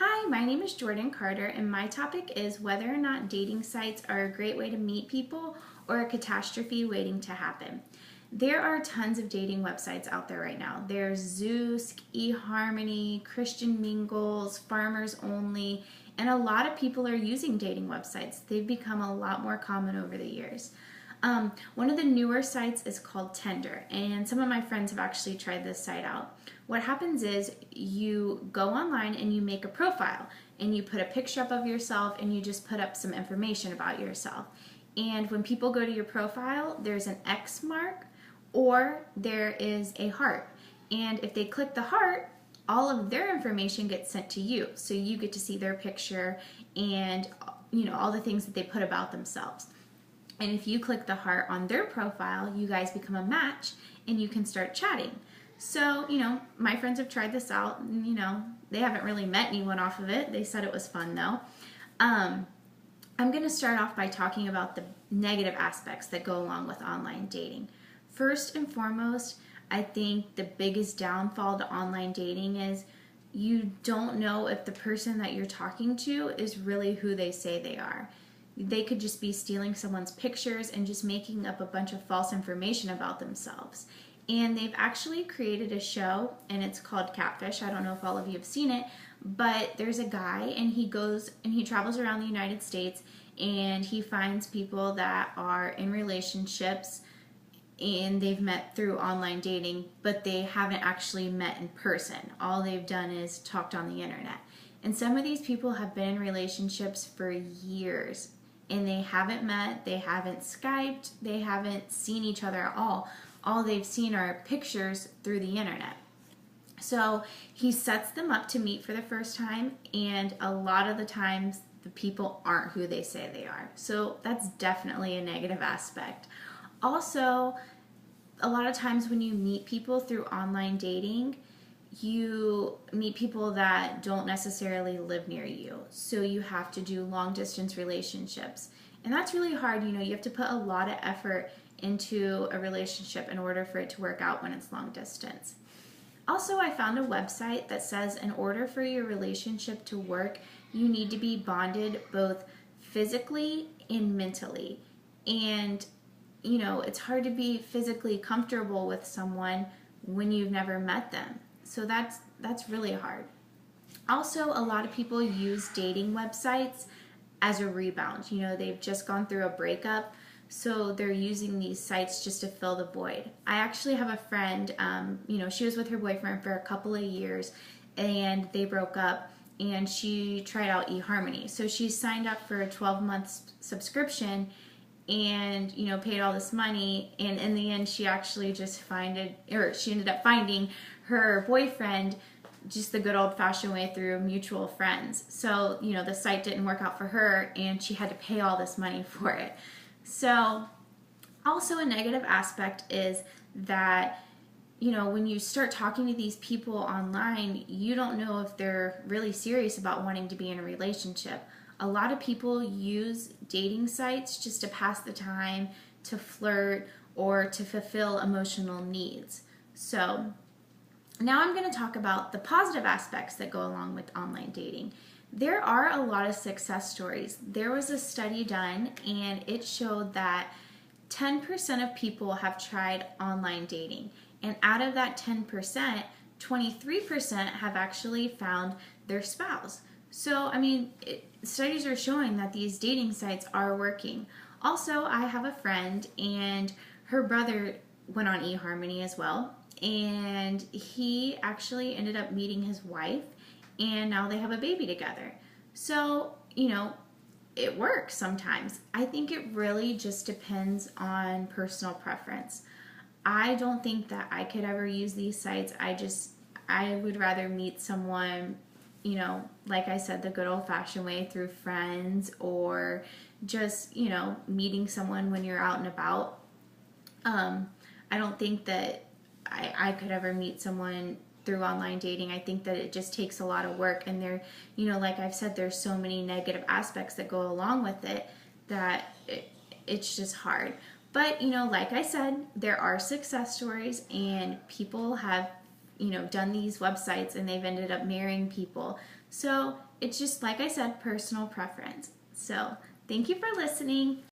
Hi, my name is Jordan Carter, and my topic is whether or not dating sites are a great way to meet people or a catastrophe waiting to happen. There are tons of dating websites out there right now. There's Zeus, eHarmony, Christian Mingles, Farmers Only, and a lot of people are using dating websites. They've become a lot more common over the years. One of the newer sites is called Tinder, and some of my friends have actually tried this site out. What happens is you go online and you make a profile, and you put a picture up of yourself, and you just put up some information about yourself. And when people go to your profile, there's an X mark or there is a heart. And if they click the heart, all of their information gets sent to you. So you get to see their picture and all the things that they put about themselves. And if you click the heart on their profile, you guys become a match and you can start chatting. So, my friends have tried this out and, they haven't really met anyone off of it. They said it was fun though. I'm going to start off by talking about the negative aspects that go along with online dating. First and foremost, I think the biggest downfall to online dating is you don't know if the person that you're talking to is really who they say they are. They could just be stealing someone's pictures and just making up a bunch of false information about themselves. And they've actually created a show, and it's called Catfish. I don't know if all of you have seen it, but there's a guy, and he goes and he travels around the United States, and he finds people that are in relationships, and they've met through online dating, but they haven't actually met in person. All they've done is talked on the internet. And some of these people have been in relationships for years, and they haven't met, they haven't Skyped, they haven't seen each other at all. All they've seen are pictures through the internet. So he sets them up to meet for the first time, and a lot of the times the people aren't who they say they are. So that's definitely a negative aspect. Also, a lot of times when you meet people through online dating, you meet people that don't necessarily live near you. So you have to do long distance relationships. And that's really hard. You have to put a lot of effort into a relationship in order for it to work out when it's long distance. Also, I found a website that says in order for your relationship to work, you need to be bonded both physically and mentally. And it's hard to be physically comfortable with someone when you've never met them. So that's really hard. Also, a lot of people use dating websites as a rebound. They've just gone through a breakup, so they're using these sites just to fill the void. I actually have a friend, she was with her boyfriend for a couple of years, and they broke up, and she tried out eHarmony. So she signed up for a 12-month subscription and paid all this money, and in the end she actually she ended up finding her boyfriend just the good old-fashioned way through mutual friends. So the site didn't work out for her, and she had to pay all this money for it. So also a negative aspect is that when you start talking to these people online, you don't know if they're really serious about wanting to be in a relationship. A lot of people use dating sites just to pass the time, to flirt, or to fulfill emotional needs. So now I'm going to talk about the positive aspects that go along with online dating. There are a lot of success stories. There was a study done, and it showed that 10% of people have tried online dating. And out of that 10%, 23% have actually found their spouse. So, studies are showing that these dating sites are working. Also, I have a friend, and her brother went on eHarmony as well, and he actually ended up meeting his wife, and now they have a baby together. So, it works sometimes. I think it really just depends on personal preference. I don't think that I could ever use these sites. I would rather meet someone, like I said, the good old-fashioned way through friends, or just, meeting someone when you're out and about. I don't think that I could ever meet someone through online dating. I think that it just takes a lot of work, and there, like I've said, there's so many negative aspects that go along with it that it's just hard. But, like I said, there are success stories, and people have, done these websites and they've ended up marrying people. So it's just, like I said, personal preference. So thank you for listening.